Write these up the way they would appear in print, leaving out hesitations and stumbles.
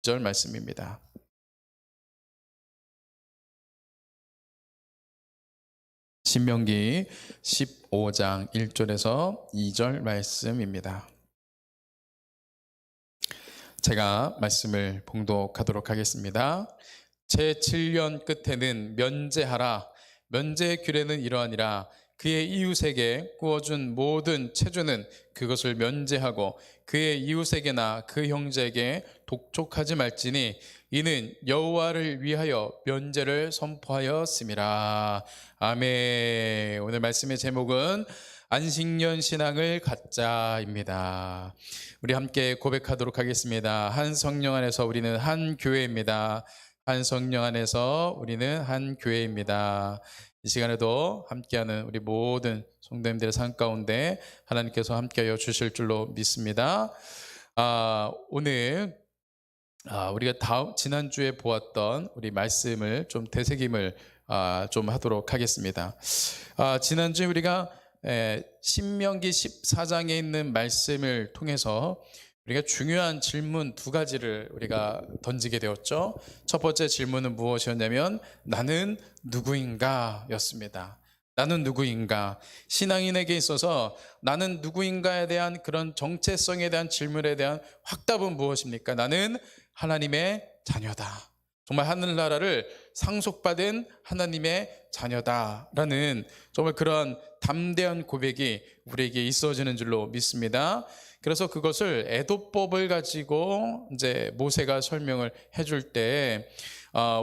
절 말씀입니다. 신명기 15장 1절에서 2절 말씀입니다. 제가 말씀을 봉독하도록 하겠습니다. 제7년 끝에는 면제하라. 면제의 규례는 이러하니라. 그의 이웃에게 구워준 모든 체주는 그것을 면제하고 그의 이웃에게나 그 형제에게 독촉하지 말지니 이는 여호와를 위하여 면제를 선포하였음이라. 아멘. 오늘 말씀의 제목은 안식년 신앙을 갖자입니다. 우리 함께 고백하도록 하겠습니다. 한 성령 안에서 우리는 한 교회입니다. 한 성령 안에서 우리는 한 교회입니다. 이 시간에도 함께하는 우리 모든 성도님들의 삶 가운데 하나님께서 함께하여 주실 줄로 믿습니다. 오늘 우리가 지난주에 보았던 우리 말씀을 좀 되새김을 좀 하도록 하겠습니다. 지난주에 우리가 신명기 14장에 있는 말씀을 통해서 우리가 중요한 질문 두 가지를 우리가 던지게 되었죠. 첫 번째 질문은 무엇이었냐면 나는 누구인가 였습니다. 나는 누구인가? 신앙인에게 있어서 나는 누구인가에 대한 그런 정체성에 대한 질문에 대한 확답은 무엇입니까? 나는 하나님의 자녀다. 정말 하늘나라를 상속받은 하나님의 자녀다라는 정말 그런 담대한 고백이 우리에게 있어지는 줄로 믿습니다. 그래서 그것을 애도법을 가지고 이제 모세가 설명을 해줄 때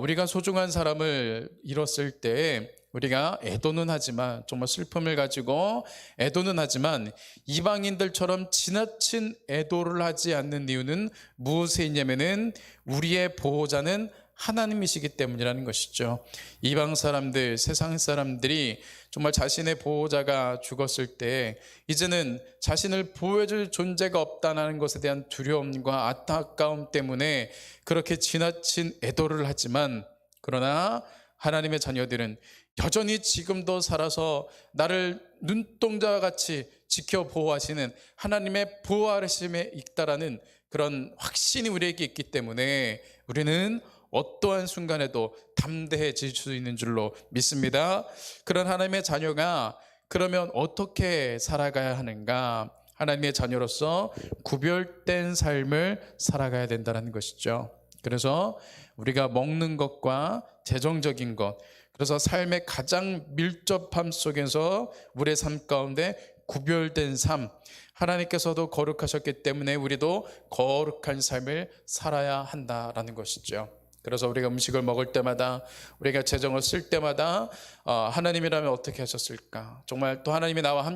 우리가 소중한 사람을 잃었을 때 우리가 애도는 하지만 정말 슬픔을 가지고 애도는 하지만 이방인들처럼 지나친 애도를 하지 않는 이유는 무엇이냐면은 우리의 보호자는 하나님이시기 때문이라는 것이죠. 이방 사람들, 세상 사람들이 정말 자신의 보호자가 죽었을 때 이제는 자신을 보호해줄 존재가 없다는 것에 대한 두려움과 안타까움 때문에 그렇게 지나친 애도를 하지만 그러나 하나님의 자녀들은 여전히 지금도 살아서 나를 눈동자와 같이 지켜 보호하시는 하나님의 보호하심에 있다라는 그런 확신이 우리에게 있기 때문에 우리는 어떠한 순간에도 담대해질 수 있는 줄로 믿습니다. 그런 하나님의 자녀가 그러면 어떻게 살아가야 하는가? 하나님의 자녀로서 구별된 삶을 살아가야 된다는 것이죠. 그래서 우리가 먹는 것과 재정적인 것, 그래서 삶의 가장 밀접함 속에서 우리의 삶 가운데 구별된 삶, 하나님께서도 거룩하셨기 때문에 우리도 거룩한 삶을 살아야 한다라는 것이죠. 그래서 우리가 음식을 먹을 때마다 우리가 재정을 쓸 때마다 하나님이라면 어떻게 하셨을까? 정말 또 하나님이 나와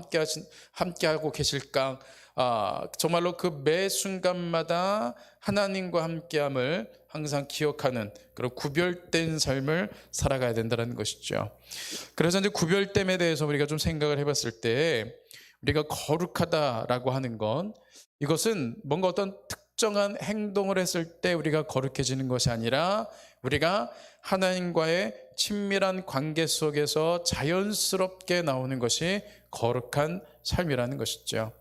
함께하고 계실까? 정말로 그 매 순간마다 하나님과 함께함을 항상 기억하는 그런 구별된 삶을 살아가야 된다는 것이죠. 그래서 이제 구별됨에 대해서 우리가 좀 생각을 해봤을 때 우리가 거룩하다라고 하는 건 이것은 뭔가 어떤 특정한 행동을 했을 때 우리가 거룩해지는 것이 아니라 우리가 하나님과의 친밀한 관계 속에서 자연스럽게 나오는 것이 거룩한 삶이라는 것이죠.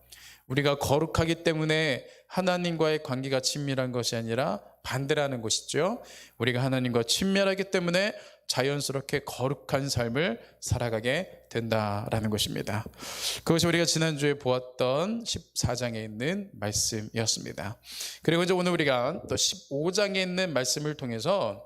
우리가 거룩하기 때문에 하나님과의 관계가 친밀한 것이 아니라 반대라는 것이죠. 우리가 하나님과 친밀하기 때문에 자연스럽게 거룩한 삶을 살아가게 된다라는 것입니다. 그것이 우리가 지난주에 보았던 14장에 있는 말씀이었습니다. 그리고 이제 오늘 우리가 또 15장에 있는 말씀을 통해서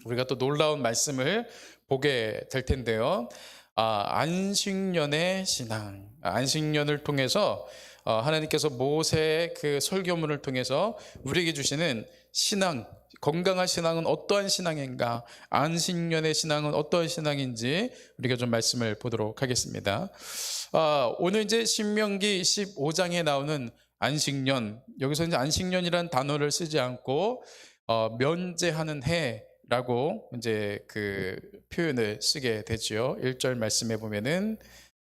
우리가 또 놀라운 말씀을 보게 될 텐데요. 안식년의 신앙, 안식년을 통해서 하나님께서 모세의 그 설교문을 통해서 우리에게 주시는 신앙, 건강한 신앙은 어떠한 신앙인가, 안식년의 신앙은 어떠한 신앙인지 우리가 좀 말씀을 보도록 하겠습니다. 오늘 이제 신명기 15장에 나오는 안식년, 여기서 이제 안식년이라는 단어를 쓰지 않고 면제하는 해라고 이제 그 표현을 쓰게 되지요. 1절 말씀해 보면은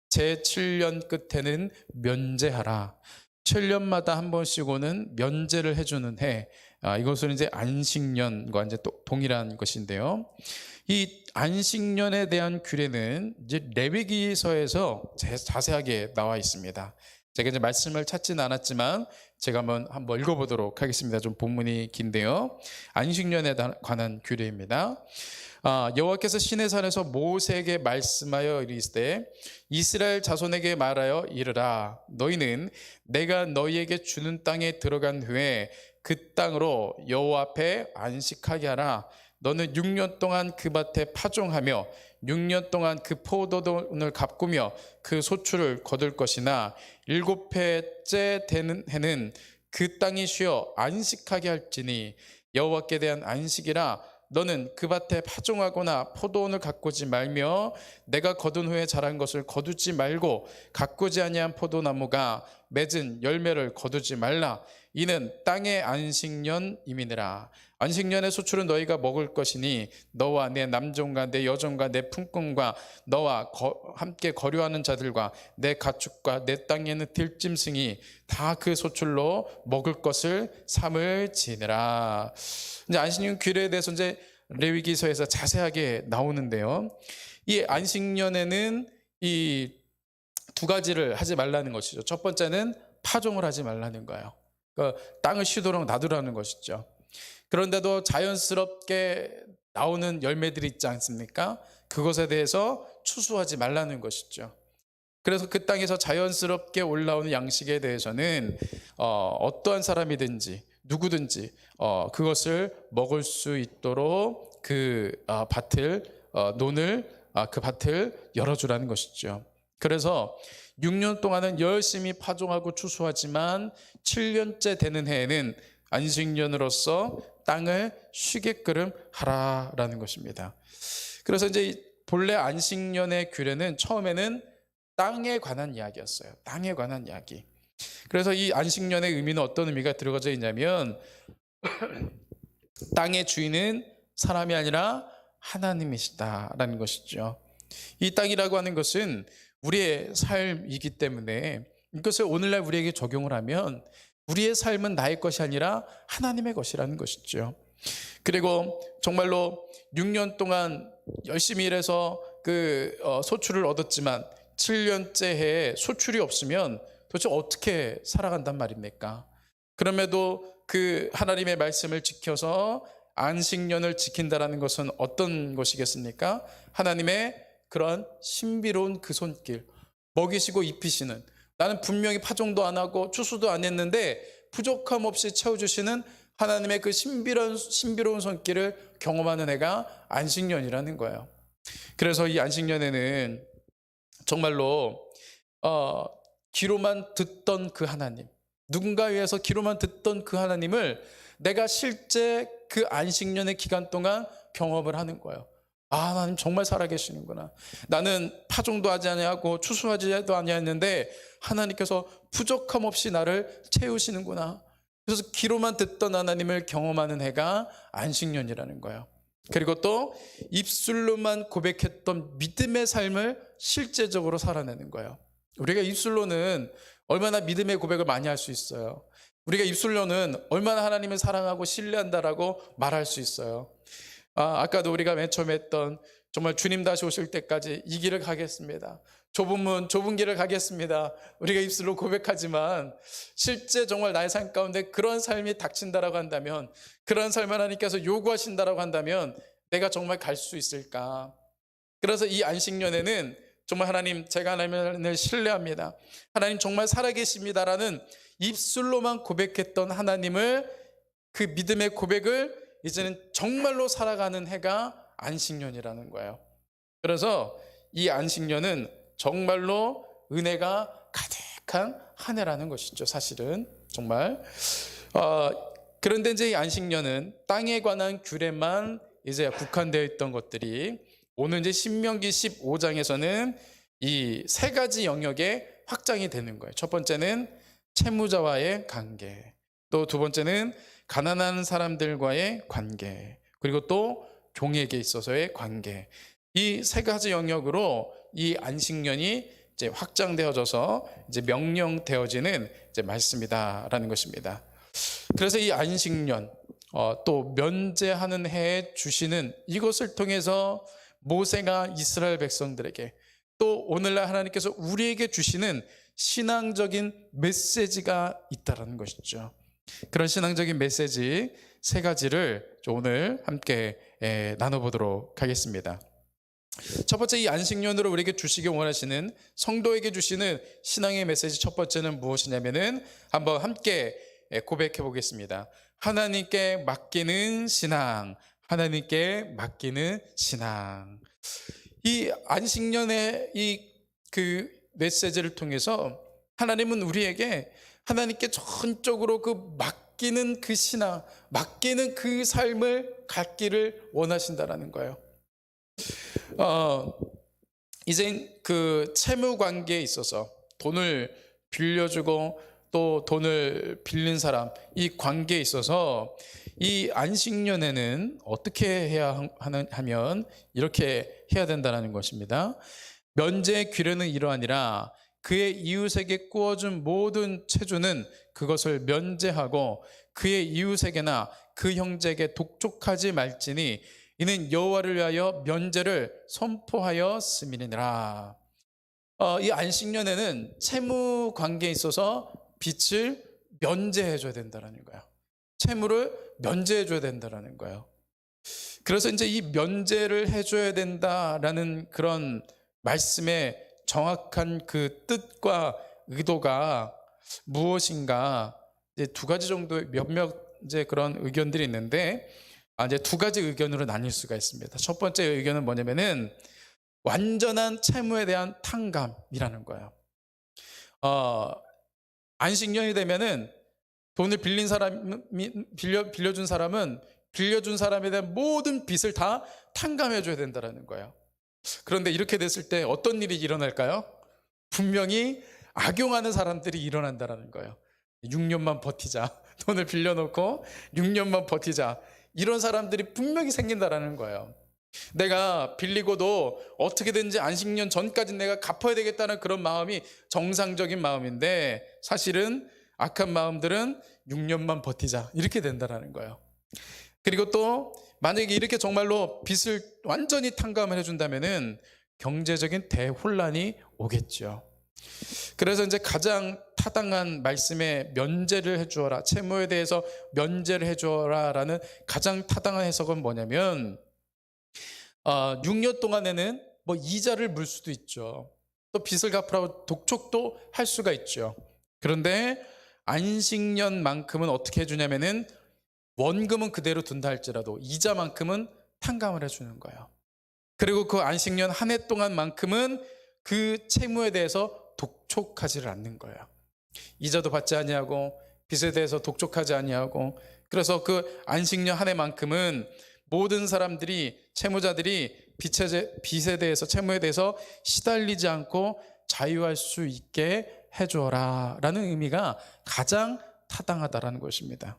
제7년 끝에는 면제하라. 7년마다 한 번씩 오는 면제를 해주는 해. 이것은 이제 안식년과 이제 동일한 것인데요. 이 안식년에 대한 규례는 이제 레위기서에서 자세하게 나와 있습니다. 제가 이제 말씀을 찾지는 않았지만 제가 한번 읽어보도록 하겠습니다. 좀 본문이 긴데요. 안식년에 관한 규례입니다. 여호와께서 시내산에서 모세에게 말씀하여 이르시되 이스라엘 자손에게 말하여 이르라. 너희는 내가 너희에게 주는 땅에 들어간 후에 그 땅으로 여호와 앞에 안식하게 하라. 너는 6년 동안 그 밭에 파종하며 6년 동안 그 포도원을 가꾸며 그 소출을 거둘 것이나 7해째 되는 해는 그 땅이 쉬어 안식하게 할지니 여호와께 대한 안식이라. 너는 그 밭에 파종하거나 포도원을 가꾸지 말며 내가 거둔 후에 자란 것을 거두지 말고 가꾸지 아니한 포도나무가 맺은 열매를 거두지 말라. 이는 땅의 안식년임이니라. 안식년의 소출은 너희가 먹을 것이니 너와 내 남종과 내 여종과 내 품꾼과 너와 함께 거류하는 자들과 내 가축과 내 땅에 있는 들짐승이 다 그 소출로 먹을 것을 삼을지니라. 이제 안식년 규례에 대해서 이제 레위기서에서 자세하게 나오는데요. 이 안식년에는 이 두 가지를 하지 말라는 것이죠. 첫 번째는 파종을 하지 말라는 거예요. 그러니까 땅을 쉬도록 놔두라는 것이죠. 그런데도 자연스럽게 나오는 열매들이 있지 않습니까? 그것에 대해서 추수하지 말라는 것이죠. 그래서 그 땅에서 자연스럽게 올라오는 양식에 대해서는 어떠한 사람이든지 누구든지 그것을 먹을 수 있도록 그 밭을 그 밭을 열어주라는 것이죠. 그래서 6년 동안은 열심히 파종하고 추수하지만 7년째 되는 해에는 안식년으로서 땅을 쉬게끔 하라라는 것입니다. 그래서 이제 본래 안식년의 규례는 처음에는 땅에 관한 이야기였어요. 땅에 관한 이야기. 그래서 이 안식년의 의미는 어떤 의미가 들어가져 있냐면 땅의 주인은 사람이 아니라 하나님이시다라는 것이죠. 이 땅이라고 하는 것은 우리의 삶이기 때문에 이것을 오늘날 우리에게 적용을 하면 우리의 삶은 나의 것이 아니라 하나님의 것이라는 것이죠. 그리고 정말로 6년 동안 열심히 일해서 그 소출을 얻었지만 7년째 해에 소출이 없으면 도대체 어떻게 살아간단 말입니까? 그럼에도 그 하나님의 말씀을 지켜서 안식년을 지킨다라는 것은 어떤 것이겠습니까? 하나님의 그러한 신비로운 그 손길, 먹이시고 입히시는, 나는 분명히 파종도 안 하고 추수도 안 했는데 부족함 없이 채워주시는 하나님의 그 신비로운 손길을 경험하는 해가 안식년이라는 거예요. 그래서 이 안식년에는 정말로 귀로만 듣던 그 하나님, 누군가에 의해서 귀로만 듣던 그 하나님을 내가 실제 그 안식년의 기간 동안 경험을 하는 거예요. 하나님 정말 살아계시는구나. 나는 파종도 하지 아니하고 추수하지도 아니했는데 하나님께서 부족함 없이 나를 채우시는구나. 그래서 귀로만 듣던 하나님을 경험하는 해가 안식년이라는 거예요. 그리고 또 입술로만 고백했던 믿음의 삶을 실제적으로 살아내는 거예요. 우리가 입술로는 얼마나 믿음의 고백을 많이 할 수 있어요. 우리가 입술로는 얼마나 하나님을 사랑하고 신뢰한다라고 말할 수 있어요. 아까도 우리가 맨 처음에 했던 정말 주님 다시 오실 때까지 이 길을 가겠습니다. 좁은 길을 가겠습니다. 우리가 입술로 고백하지만 실제 정말 나의 삶 가운데 그런 삶이 닥친다라고 한다면, 그런 삶을 하나님께서 요구하신다라고 한다면 내가 정말 갈 수 있을까? 그래서 이 안식년에는 정말 하나님, 제가 하나님을 신뢰합니다, 하나님 정말 살아계십니다라는 입술로만 고백했던 하나님을, 그 믿음의 고백을 이제는 정말로 살아가는 해가 안식년이라는 거예요. 그래서 이 안식년은 정말로 은혜가 가득한 한 해라는 것이죠. 사실은 정말. 그런데 이제 이 안식년은 땅에 관한 규례만 이제 국한되어 있던 것들이 오늘 이제 신명기 15장에서는 이 세 가지 영역에 확장이 되는 거예요. 첫 번째는 채무자와의 관계, 또 두 번째는 가난한 사람들과의 관계, 그리고 또 종에게 있어서의 관계. 이 세 가지 영역으로 이 안식년이 이제 확장되어져서 이제 명령되어지는 이제 말씀이다라는 것입니다. 그래서 이 안식년, 또 면제하는 해에 주시는 이것을 통해서 모세가 이스라엘 백성들에게, 또 오늘날 하나님께서 우리에게 주시는 신앙적인 메시지가 있다라는 것이죠. 그런 신앙적인 메시지 세 가지를 오늘 함께 나눠보도록 하겠습니다. 첫 번째, 이 안식년으로 우리에게 주시기 원하시는, 성도에게 주시는 신앙의 메시지 첫 번째는 무엇이냐면은 한번 함께 고백해 보겠습니다. 하나님께 맡기는 신앙, 하나님께 맡기는 신앙. 이 안식년의 그 메시지를 통해서 하나님은 우리에게 하나님께 전적으로 그 맡기는 그 신앙, 맡기는 그 삶을 갖기를 원하신다라는 거예요. 이제 그 채무 관계에 있어서 돈을 빌려주고 또 돈을 빌린 사람, 이 관계에 있어서 이 안식년에는 어떻게 해야 하면 이렇게 해야 된다는 것입니다. 면제의 규례는 이러하니라. 그의 이웃에게 구워준 모든 체주는 그것을 면제하고 그의 이웃에게나 그 형제에게 독촉하지 말지니 이는 여호와를 위하여 면제를 선포하였음이니라. 이 안식년에는 채무 관계에 있어서 빚을 면제해 줘야 된다는 거예요. 채무를 면제해 줘야 된다는 거예요. 그래서 이제 이 면제를 해줘야 된다라는 그런 말씀의 정확한 그 뜻과 의도가 무엇인가, 이제 두 가지 정도의 몇몇 이제 그런 의견들이 있는데, 이제 두 가지 의견으로 나뉠 수가 있습니다. 첫 번째 의견은 뭐냐면은 완전한 채무에 대한 탕감이라는 거예요. 안식년이 되면은 돈을 빌린 사람이 빌려준 사람은 빌려준 사람에 대한 모든 빚을 다 탕감해 줘야 된다는 거예요. 그런데 이렇게 됐을 때 어떤 일이 일어날까요? 분명히 악용하는 사람들이 일어난다는 거예요. 6년만 버티자, 돈을 빌려놓고 6년만 버티자, 이런 사람들이 분명히 생긴다는 거예요. 내가 빌리고도 어떻게든지 안식년 전까지 내가 갚아야 되겠다는 그런 마음이 정상적인 마음인데, 사실은 악한 마음들은 6년만 버티자, 이렇게 된다는 거예요. 그리고 또 만약에 이렇게 정말로 빚을 완전히 탕감을 해준다면은 경제적인 대혼란이 오겠죠. 그래서 이제 가장 타당한 말씀에 면제를 해주어라, 채무에 대해서 면제를 해주어라 라는 가장 타당한 해석은 뭐냐면 6년 동안에는 뭐 이자를 물 수도 있죠. 또 빚을 갚으라고 독촉도 할 수가 있죠. 그런데 안식년만큼은 어떻게 해주냐면은 원금은 그대로 둔다 할지라도 이자만큼은 탕감을 해주는 거예요. 그리고 그 안식년 한 해 동안만큼은 그 채무에 대해서 독촉하지를 않는 거예요. 이자도 받지 아니하고 빚에 대해서 독촉하지 아니하고, 그래서 그 안식년 한 해만큼은 모든 사람들이, 채무자들이 빚에 대해서, 채무에 대해서 시달리지 않고 자유할 수 있게 해줘라 라는 의미가 가장 타당하다라는 것입니다.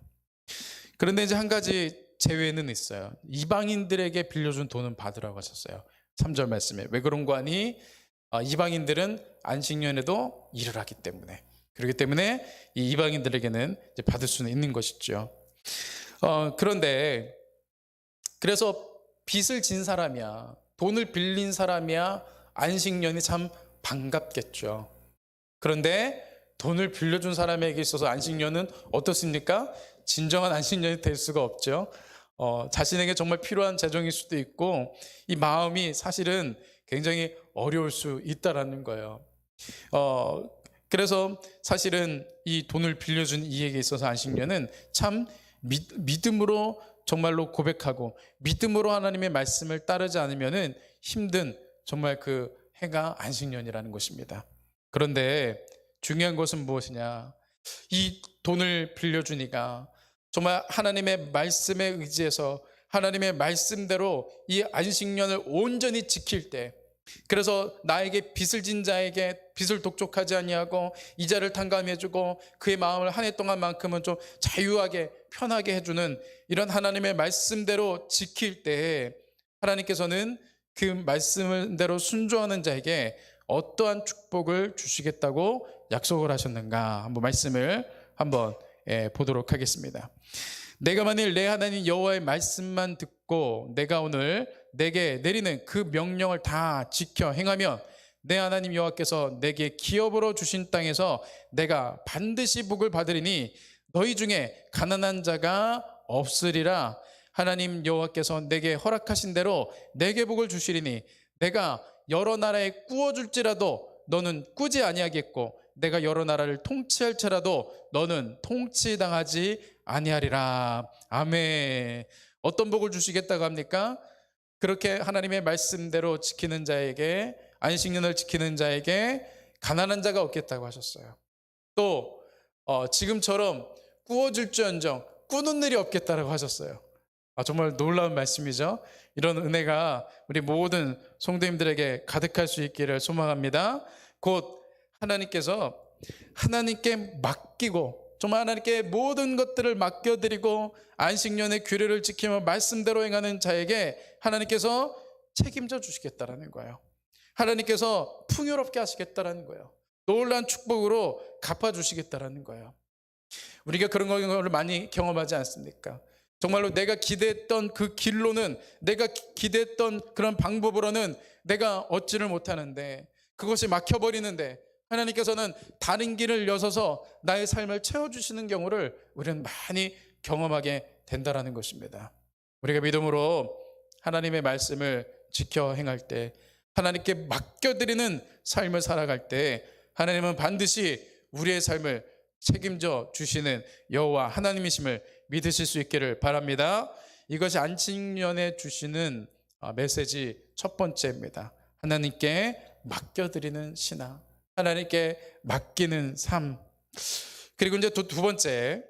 그런데 이제 한 가지 제외는 있어요. 이방인들에게 빌려준 돈은 받으라고 하셨어요. 3절 말씀에. 왜 그런 거 하니? 이방인들은 안식년에도 일을 하기 때문에, 그렇기 때문에 이 이방인들에게는 이제 받을 수는 있는 것이죠. 그런데 그래서 빚을 진 사람이야, 돈을 빌린 사람이야 안식년이 참 반갑겠죠. 그런데 돈을 빌려준 사람에게 있어서 안식년은 어떻습니까? 진정한 안식년이 될 수가 없죠. 자신에게 정말 필요한 재정일 수도 있고, 이 마음이 사실은 굉장히 어려울 수 있다라는 거예요. 그래서 사실은 이 돈을 빌려준 이에게 있어서 안식년은 참 믿음으로 정말로 고백하고 믿음으로 하나님의 말씀을 따르지 않으면은 힘든 정말 그 해가 안식년이라는 것입니다. 그런데 중요한 것은 무엇이냐? 이 돈을 빌려주니까 정말 하나님의 말씀에 의지해서 하나님의 말씀대로 이 안식년을 온전히 지킬 때, 그래서 나에게 빚을 진 자에게 빚을 독촉하지 아니하고 이자를 탕감해주고 그의 마음을 한 해 동안만큼은 좀 자유하게 편하게 해주는 이런 하나님의 말씀대로 지킬 때, 하나님께서는 그 말씀대로 순종하는 자에게 어떠한 축복을 주시겠다고 약속을 하셨는가, 한번 말씀을 한번 보도록 하겠습니다. 내가 만일 내 하나님 여호와의 말씀만 듣고 내가 오늘 내게 내리는 그 명령을 다 지켜 행하면 내 하나님 여호와께서 내게 기업으로 주신 땅에서 내가 반드시 복을 받으리니 너희 중에 가난한 자가 없으리라. 하나님 여호와께서 내게 허락하신 대로 내게 복을 주시리니 내가 여러 나라에 꾸어줄지라도 너는 꾸지 아니하겠고 내가 여러 나라를 통치할지라도 너는 통치당하지 아니하리라. 아멘. 어떤 복을 주시겠다고 합니까? 그렇게 하나님의 말씀대로 지키는 자에게, 안식년을 지키는 자에게 가난한 자가 없겠다고 하셨어요. 또 지금처럼 꾸어줄지언정 꾸는 일이 없겠다라고 하셨어요. 정말 놀라운 말씀이죠. 이런 은혜가 우리 모든 성도님들에게 가득할 수 있기를 소망합니다. 곧 하나님께서 하나님께 맡기고 정말 하나님께 모든 것들을 맡겨드리고 안식년의 규례를 지키며 말씀대로 행하는 자에게 하나님께서 책임져 주시겠다라는 거예요. 하나님께서 풍요롭게 하시겠다라는 거예요. 놀라운 축복으로 갚아주시겠다라는 거예요. 우리가 그런 걸 많이 경험하지 않습니까? 정말로 내가 기대했던 그 길로는, 내가 기대했던 그런 방법으로는 내가 얻지를 못하는데, 그것이 막혀버리는데 하나님께서는 다른 길을 여서서 나의 삶을 채워주시는 경우를 우리는 많이 경험하게 된다는 것입니다. 우리가 믿음으로 하나님의 말씀을 지켜 행할 때, 하나님께 맡겨드리는 삶을 살아갈 때 하나님은 반드시 우리의 삶을 책임져 주시는 여호와 하나님이심을 믿으실 수 있기를 바랍니다. 이것이 안식년에 주시는 메시지 첫 번째입니다. 하나님께 맡겨드리는 신앙, 하나님께 맡기는 삶. 그리고 이제 또 두 번째,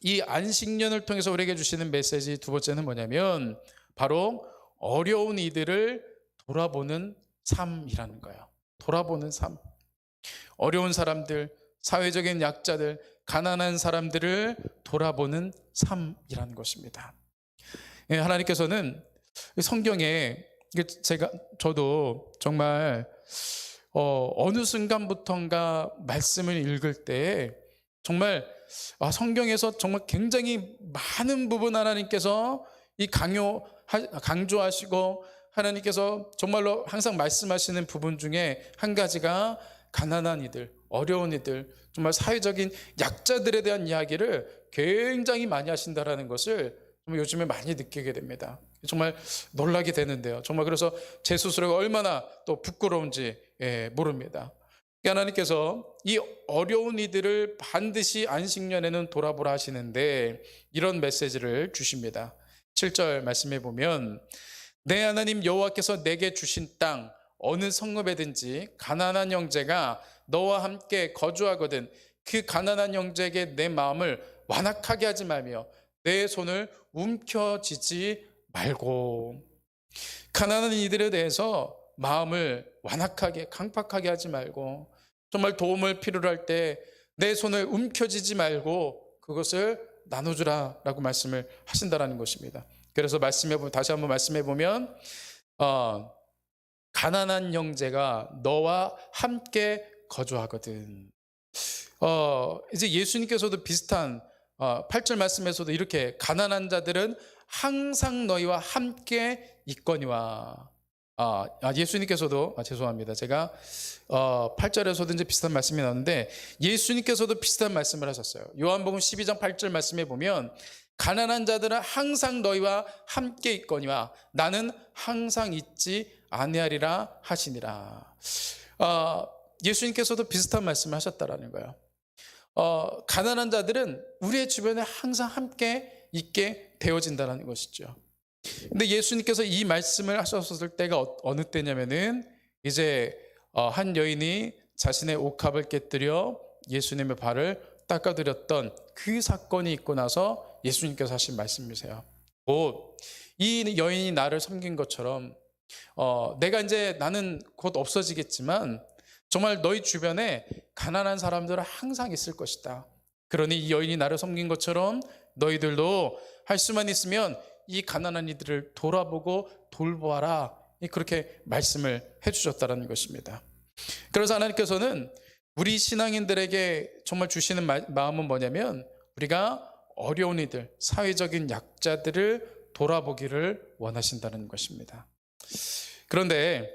이 안식년을 통해서 우리에게 주시는 메시지 두 번째는 뭐냐면 바로 어려운 이들을 돌아보는 삶이라는 거예요. 돌아보는 삶. 어려운 사람들, 사회적인 약자들, 가난한 사람들을 돌아보는 삶이라는 것입니다. 하나님께서는 성경에 저도 정말 어느 순간부터인가 말씀을 읽을 때 정말 성경에서 정말 굉장히 많은 부분 하나님께서 강조하시고 하나님께서 정말로 항상 말씀하시는 부분 중에 한 가지가 가난한 이들, 어려운 이들, 정말 사회적인 약자들에 대한 이야기를 굉장히 많이 하신다라는 것을 요즘에 많이 느끼게 됩니다. 정말 놀라게 되는데요. 정말 그래서 제 스스로가 얼마나 또 부끄러운지 모릅니다. 하나님께서 이 어려운 이들을 반드시 안식년에는 돌아보라 하시는데 이런 메시지를 주십니다. 7절 말씀해 보면 내 하나님 여호와께서 내게 주신 땅 어느 성읍에든지 가난한 형제가 너와 함께 거주하거든 그 가난한 형제에게 내 마음을 완악하게 하지 말며 내 손을 움켜쥐지 말고. 가난한 이들에 대해서 마음을 완악하게 강팍하게 하지 말고 정말 도움을 필요로 할 때 내 손을 움켜쥐지 말고 그것을 나눠주라 라고 말씀을 하신다라는 것입니다. 그래서 다시 한번 말씀해 보면 가난한 형제가 너와 함께 거주하거든. 이제 예수님께서도 비슷한 8절 말씀에서도 이렇게 가난한 자들은 항상 너희와 함께 있거니와. 예수님께서도 죄송합니다. 제가 8절에서도 이제 비슷한 말씀이 나오는데 예수님께서도 비슷한 말씀을 하셨어요. 요한복음 12장 8절 말씀에 보면 가난한 자들은 항상 너희와 함께 있거니와 나는 항상 있지 아니하리라 하시니라. 예수님께서도 비슷한 말씀을 하셨다라는 거예요. 가난한 자들은 우리의 주변에 항상 함께 있게 되어진다는 것이죠. 근데 예수님께서 이 말씀을 하셨을 때가 어느 때냐면은 이제 한 여인이 자신의 옥합을 깨뜨려 예수님의 발을 닦아드렸던 그 사건이 있고 나서 예수님께서 하신 말씀이세요. 이 여인이 나를 섬긴 것처럼 나는 곧 없어지겠지만 정말 너희 주변에 가난한 사람들은 항상 있을 것이다. 그러니 이 여인이 나를 섬긴 것처럼 너희들도 할 수만 있으면 이 가난한 이들을 돌아보고 돌보아라. 그렇게 말씀을 해주셨다는 것입니다. 그래서 하나님께서는 우리 신앙인들에게 정말 주시는 마음은 뭐냐면 우리가 어려운 이들, 사회적인 약자들을 돌아보기를 원하신다는 것입니다. 그런데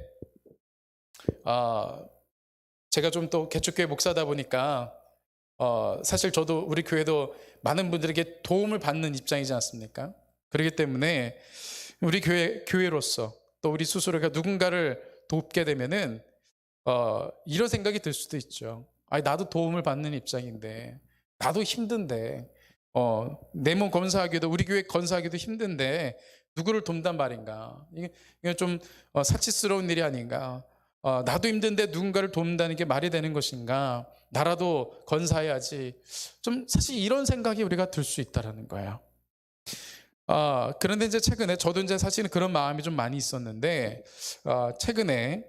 제가 좀 또 개척교회 목사다 보니까 사실 저도 우리 교회도 많은 분들에게 도움을 받는 입장이지 않습니까? 그렇기 때문에 우리 교회로서 또 우리 스스로가 누군가를 돕게 되면은 이런 생각이 들 수도 있죠. 아니, 나도 도움을 받는 입장인데, 나도 힘든데, 내 몸 건사하기도, 우리 교회 건사하기도 힘든데 누구를 돕단 말인가? 이게 좀 사치스러운 일이 아닌가? 나도 힘든데 누군가를 돕는다는 게 말이 되는 것인가? 나라도 건사해야지. 좀 사실 이런 생각이 우리가 들 수 있다라는 거예요. 그런데 이제 최근에 저도 이제 사실은 그런 마음이 좀 많이 있었는데, 최근에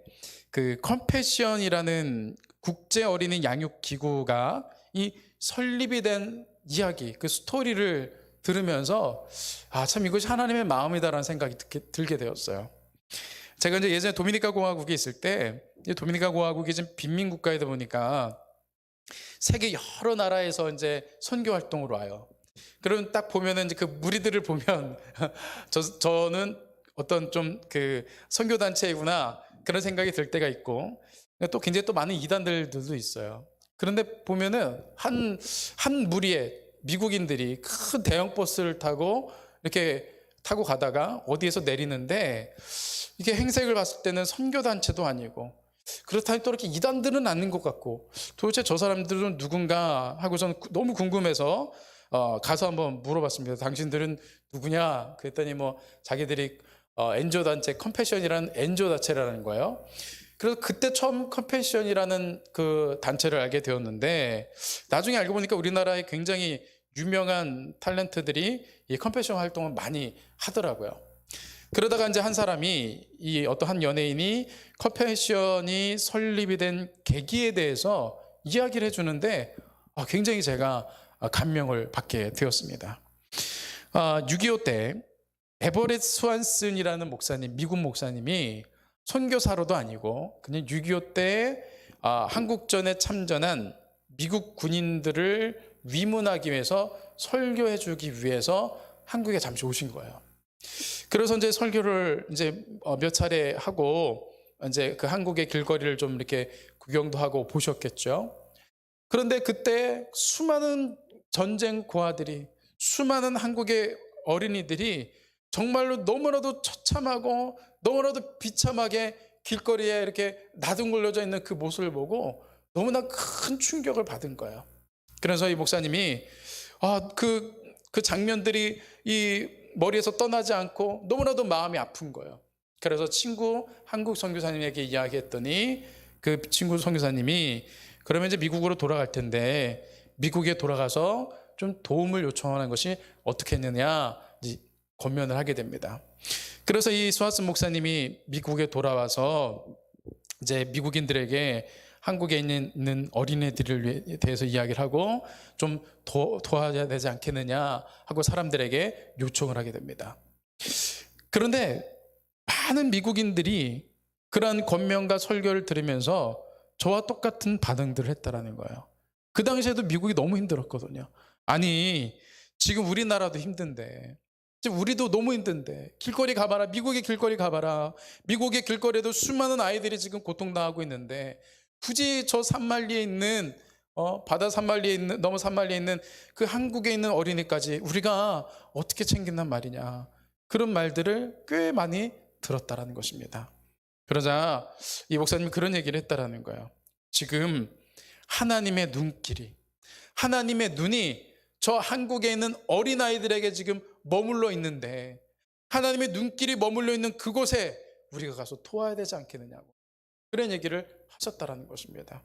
그 컴패션이라는 국제 어린이 양육 기구가 이 설립이 된 이야기, 그 스토리를 들으면서 참 이것이 하나님의 마음이다라는 생각이 들게 되었어요. 제가 이제 예전에 도미니카 공화국에 있을 때, 도미니카 공화국이 지금 빈민국가이다 보니까 세계 여러 나라에서 이제 선교 활동으로 와요. 그럼 딱 보면은 이제 그 무리들을 보면 저는 어떤 좀 그 선교 단체이구나 그런 생각이 들 때가 있고, 또 굉장히 또 많은 이단들도 있어요. 그런데 보면은 한 무리의 미국인들이 큰 대형 버스를 타고 이렇게 타고 가다가 어디에서 내리는데, 이게 행색을 봤을 때는 선교 단체도 아니고, 그렇다니 또 이렇게 이단들은 아닌 것 같고, 도대체 저 사람들은 누군가 하고 저는 너무 궁금해서 가서 한번 물어봤습니다. 당신들은 누구냐? 그랬더니 뭐 자기들이 NGO 단체 컴패션이라는 NGO 단체라는 거예요. 그래서 그때 처음 컴패션이라는 그 단체를 알게 되었는데, 나중에 알고 보니까 우리나라에 굉장히 유명한 탤런트들이 이 컴패션 활동을 많이 하더라고요. 그러다가 이제 한 사람이, 이 어떤 한 연예인이 컴패션이 설립이 된 계기에 대해서 이야기를 해주는데 굉장히 제가 감명을 받게 되었습니다. 6.25 때 에버렛 스완슨이라는 목사님, 미국 목사님이 선교사로도 아니고 그냥 6.25 때 한국전에 참전한 미국 군인들을 위문하기 위해서 설교해 주기 위해서 한국에 잠시 오신 거예요. 그래서 이제 설교를 이제 몇 차례 하고 이제 그 한국의 길거리를 좀 이렇게 구경도 하고 보셨겠죠. 그런데 그때 수많은 전쟁 고아들이, 수많은 한국의 어린이들이 정말로 너무나도 처참하고 너무나도 비참하게 길거리에 이렇게 나둥글려져 있는 그 모습을 보고 너무나 큰 충격을 받은 거예요. 그래서 이 목사님이 그 장면들이 이 머리에서 떠나지 않고 너무나도 마음이 아픈 거예요. 그래서 친구 한국 선교사님에게 이야기했더니 그 친구 선교사님이 그러면 이제 미국으로 돌아갈 텐데 미국에 돌아가서 좀 도움을 요청하는 것이 어떻게 했느냐 권면을 하게 됩니다. 그래서 이 스완슨 목사님이 미국에 돌아와서 이제 미국인들에게 한국에 있는 어린애들에 대해서 이야기를 하고 좀 도와야 되지 않겠느냐 하고 사람들에게 요청을 하게 됩니다. 그런데 많은 미국인들이 그러한 권면과 설교를 들으면서 저와 똑같은 반응들을 했다라는 거예요. 그 당시에도 미국이 너무 힘들었거든요. 아니, 지금 우리나라도 힘든데, 지금 우리도 너무 힘든데 길거리 가봐라, 미국의 길거리 가봐라. 미국의 길거리에도 수많은 아이들이 지금 고통당하고 있는데 굳이 저 산만리에 있는 바다 산만리에 있는, 너무 산만리에 있는 그 한국에 있는 어린이까지 우리가 어떻게 챙긴단 말이냐, 그런 말들을 꽤 많이 들었다라는 것입니다. 그러자 이 목사님이 그런 얘기를 했다라는 거예요. 지금 하나님의 눈길이, 하나님의 눈이 저 한국에 있는 어린아이들에게 지금 머물러 있는데 하나님의 눈길이 머물러 있는 그곳에 우리가 가서 도와야 되지 않겠느냐고 그런 얘기를 하셨다라는 것입니다.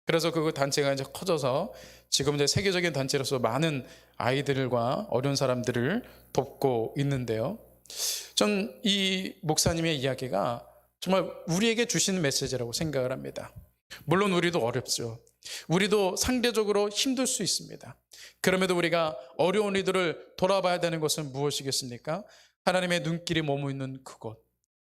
그래서 그 단체가 이제 커져서 지금 이제 세계적인 단체로서 많은 아이들과 어려운 사람들을 돕고 있는데요. 전 이 목사님의 이야기가 정말 우리에게 주시는 메시지라고 생각을 합니다. 물론 우리도 어렵죠. 우리도 상대적으로 힘들 수 있습니다. 그럼에도 우리가 어려운 이들을 돌아봐야 되는 것은 무엇이겠습니까? 하나님의 눈길이 머무는 그곳,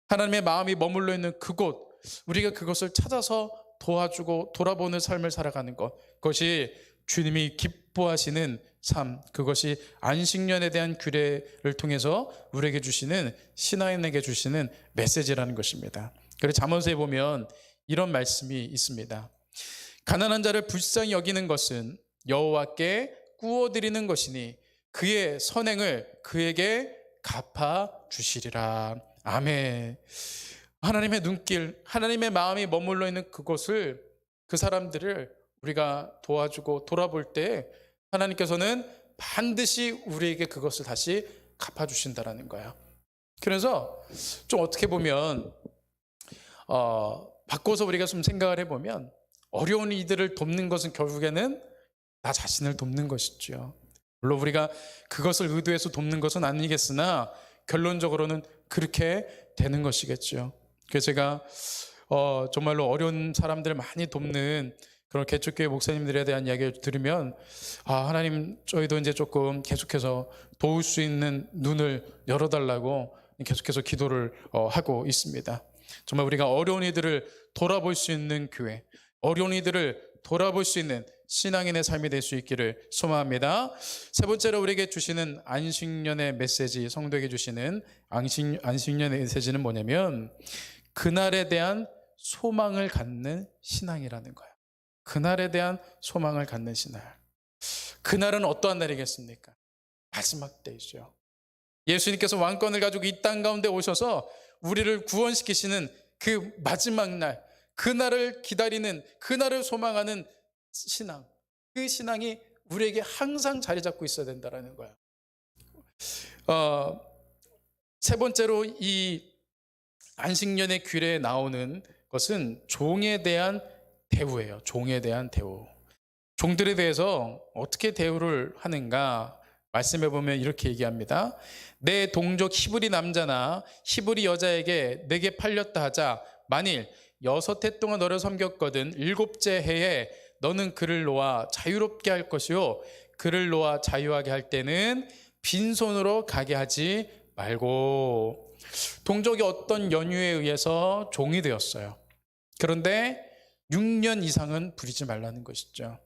하나님의 마음이 머물러 있는 그곳, 우리가 그것을 찾아서 도와주고 돌아보는 삶을 살아가는 것, 그것이 주님이 기뻐하시는 삶, 그것이 안식년에 대한 규례를 통해서 우리에게 주시는, 신앙인에게 주시는 메시지라는 것입니다. 그래서 잠언서에 보면 이런 말씀이 있습니다. 가난한 자를 불쌍히 여기는 것은 여호와께 꾸어드리는 것이니 그의 선행을 그에게 갚아 주시리라. 아멘. 하나님의 눈길, 하나님의 마음이 머물러 있는 그곳을, 그 사람들을 우리가 도와주고 돌아볼 때 하나님께서는 반드시 우리에게 그것을 다시 갚아주신다라는 거예요. 그래서 좀 어떻게 보면 바꿔서 우리가 좀 생각을 해보면 어려운 이들을 돕는 것은 결국에는 나 자신을 돕는 것이죠. 물론 우리가 그것을 의도해서 돕는 것은 아니겠으나 결론적으로는 그렇게 되는 것이겠죠. 그래서 제가 정말로 어려운 사람들을 많이 돕는 그런 개척교회 목사님들에 대한 이야기를 들으면 하나님 저희도 이제 조금 계속해서 도울 수 있는 눈을 열어달라고 계속해서 기도를 하고 있습니다. 정말 우리가 어려운 이들을 돌아볼 수 있는 교회, 어려운 이들을 돌아볼 수 있는 신앙인의 삶이 될 수 있기를 소망합니다. 세 번째로 우리에게 주시는 안식년의 메시지, 성도에게 주시는 안식년의 메시지는 뭐냐면 그날에 대한 소망을 갖는 신앙이라는 거예요. 그날에 대한 소망을 갖는 신앙. 그날은 어떠한 날이겠습니까? 마지막 때이죠. 예수님께서 왕권을 가지고 이 땅 가운데 오셔서 우리를 구원시키시는 그 마지막 날, 그날을 기다리는, 그날을 소망하는 신앙, 그 신앙이 우리에게 항상 자리 잡고 있어야 된다는 거예요. 세 번째로 이 안식년의 규례에 나오는 것은 종에 대한 대우예요. 종에 대한 대우. 종들에 대해서 어떻게 대우를 하는가 말씀해 보면 이렇게 얘기합니다. 내 동족 히브리 남자나 히브리 여자에게 내게 팔렸다 하자. 만일 6해 동안 너를 섬겼거든 7째 해에 너는 그를 놓아 자유롭게 할 것이요 그를 놓아 자유하게 할 때는 빈손으로 가게 하지 말고. 동족이 어떤 연유에 의해서 종이 되었어요. 그런데 6년 이상은 부리지 말라는 것이죠.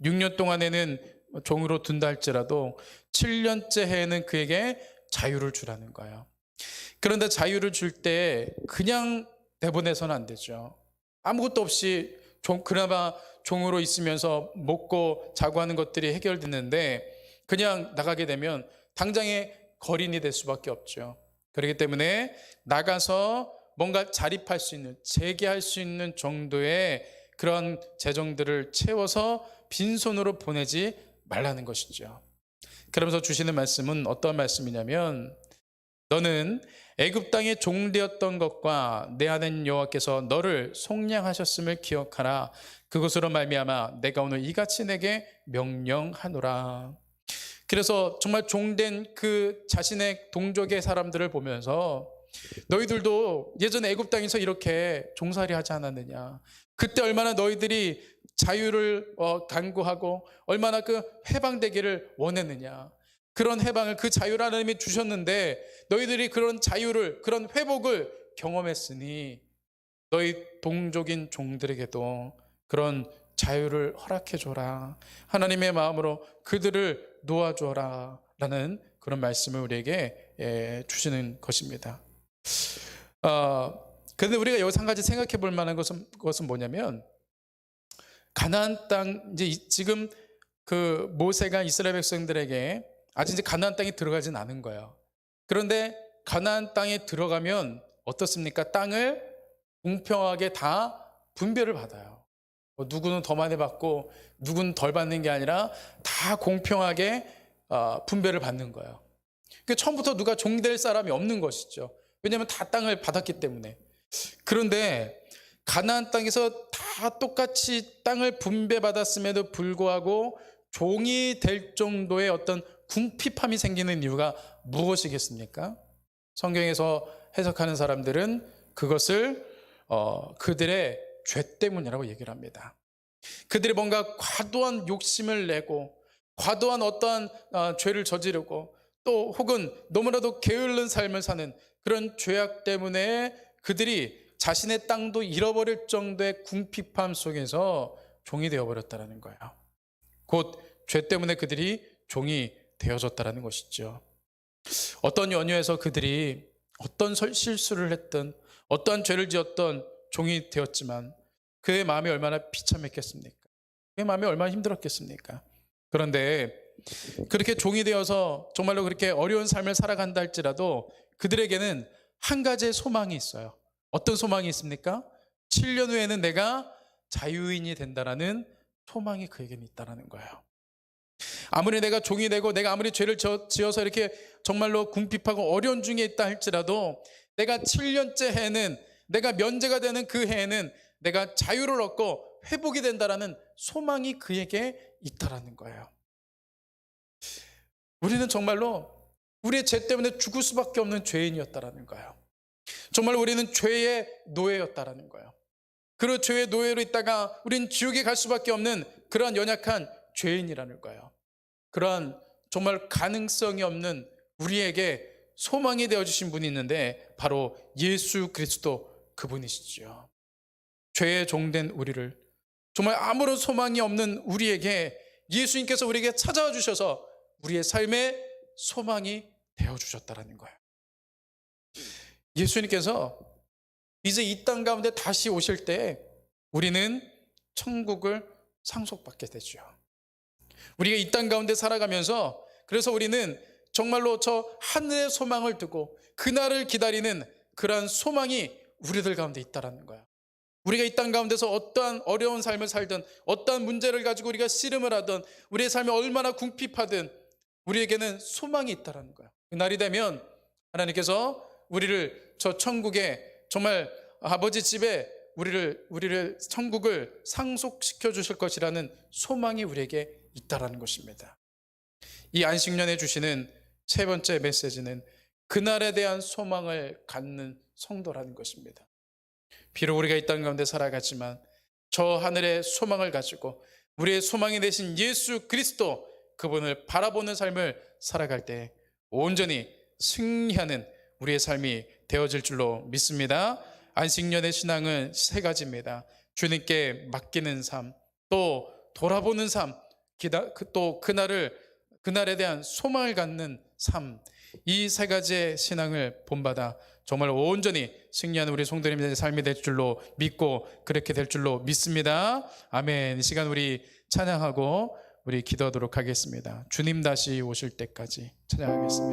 6년 동안에는 종으로 둔다 할지라도 7년째 해에는 그에게 자유를 주라는 거예요. 그런데 자유를 줄 때 그냥 내보내서는 안 되죠. 아무것도 없이 그나마 종으로 있으면서 먹고 자고 하는 것들이 해결됐는데 그냥 나가게 되면 당장에 거린이 될 수밖에 없죠. 그렇기 때문에 나가서 뭔가 자립할 수 있는, 재개할 수 있는 정도의 그런 재정들을 채워서 빈손으로 보내지 말라는 것이죠. 그러면서 주시는 말씀은 어떤 말씀이냐면 너는 애굽 땅에 종되었던 것과 내 하나님 여호와께서 너를 속량하셨음을 기억하라. 그것으로 말미암아 내가 오늘 이같이 내게 명령하노라. 그래서 정말 종된 그 자신의 동족의 사람들을 보면서 너희들도 예전에 애굽 땅에서 이렇게 종살이 하지 않았느냐. 그때 얼마나 너희들이 자유를 간구하고 얼마나 그 해방되기를 원했느냐. 그런 해방을, 그 자유를 하나님이 주셨는데 너희들이 그런 자유를, 그런 회복을 경험했으니 너희 동족인 종들에게도 그런 자유를 허락해 줘라. 하나님의 마음으로 그들을 놓아줘라 라는 그런 말씀을 우리에게 주시는 것입니다. 그런데 우리가 여기서 한 가지 생각해 볼 만한 것은 뭐냐면 가나안 땅, 이제 지금 그 모세가 이스라엘 백성들에게 아직 이제 가나안 땅에 들어가진 않은 거예요. 그런데 가나안 땅에 들어가면 어떻습니까? 땅을 공평하게 다 분배를 받아요. 누구는 더 많이 받고 누구는 덜 받는 게 아니라 다 공평하게 분배를 받는 거예요. 그러니까 처음부터 누가 종될 사람이 없는 것이죠. 왜냐하면 다 땅을 받았기 때문에. 그런데 가나안 땅에서 다 똑같이 땅을 분배받았음에도 불구하고 종이 될 정도의 어떤 궁핍함이 생기는 이유가 무엇이겠습니까? 성경에서 해석하는 사람들은 그것을 그들의 죄 때문이라고 얘기를 합니다. 그들이 뭔가 과도한 욕심을 내고 과도한 어떠한 죄를 저지르고 또 혹은 너무나도 게으른 삶을 사는 그런 죄악 때문에 그들이 자신의 땅도 잃어버릴 정도의 궁핍함 속에서 종이 되어버렸다는 거예요. 곧 죄 때문에 그들이 종이 되어졌다는 것이죠. 어떤 연유에서 그들이 어떤 실수를 했든 어떠한 죄를 지었던 종이 되었지만 그의 마음이 얼마나 비참했겠습니까? 그의 마음이 얼마나 힘들었겠습니까? 그런데 그렇게 종이 되어서 정말로 그렇게 어려운 삶을 살아간다 할지라도 그들에게는 한 가지의 소망이 있어요. 어떤 소망이 있습니까? 7년 후에는 내가 자유인이 된다라는 소망이 그에게는 있다라는 거예요. 아무리 내가 종이 되고 내가 아무리 죄를 지어서 이렇게 정말로 궁핍하고 어려운 중에 있다 할지라도 내가 7년째 해는, 내가 면제가 되는 그 해에는 내가 자유를 얻고 회복이 된다라는 소망이 그에게 있다라는 거예요. 우리는 정말로 우리의 죄 때문에 죽을 수밖에 없는 죄인이었다라는 거예요. 정말 우리는 죄의 노예였다라는 거예요. 그 죄의 노예로 있다가 우리는 지옥에 갈 수밖에 없는 그러한 연약한 죄인이라는 거예요. 그러한 정말 가능성이 없는 우리에게 소망이 되어주신 분이 있는데 바로 예수 그리스도 그분이시죠. 죄에 종된 우리를, 정말 아무런 소망이 없는 우리에게 예수님께서 우리에게 찾아와 주셔서 우리의 삶의 소망이 되어주셨다는 거예요. 예수님께서 이제 이 땅 가운데 다시 오실 때 우리는 천국을 상속받게 되죠. 우리가 이 땅 가운데 살아가면서 그래서 우리는 정말로 저 하늘의 소망을 두고 그날을 기다리는 그러한 소망이 우리들 가운데 있다는 거야. 우리가 이 땅 가운데서 어떠한 어려운 삶을 살든 어떠한 문제를 가지고 우리가 씨름을 하든 우리의 삶이 얼마나 궁핍하든 우리에게는 소망이 있다는 거야. 그날이 되면 하나님께서 우리를 저 천국에 정말 아버지 집에 우리를 천국을 상속시켜 주실 것이라는 소망이 우리에게 있다라는 것입니다. 이 안식년에 주시는 세 번째 메시지는 그날에 대한 소망을 갖는 성도라는 것입니다. 비록 우리가 이 땅 가운데 살아가지만 저 하늘의 소망을 가지고 우리의 소망이 되신 예수 그리스도 그분을 바라보는 삶을 살아갈 때 온전히 승리하는 우리의 삶이 되어질 줄로 믿습니다. 안식년의 신앙은 세 가지입니다. 주님께 맡기는 삶, 또 돌아보는 삶, 또 그날에 대한 소망을 갖는 삶, 이 세 가지의 신앙을 본받아 정말 온전히 승리하는 우리 성도님들의 삶이 될 줄로 믿고 그렇게 될 줄로 믿습니다. 아멘. 이 시간 우리 찬양하고 우리 기도하도록 하겠습니다. 주님 다시 오실 때까지 찬양하겠습니다.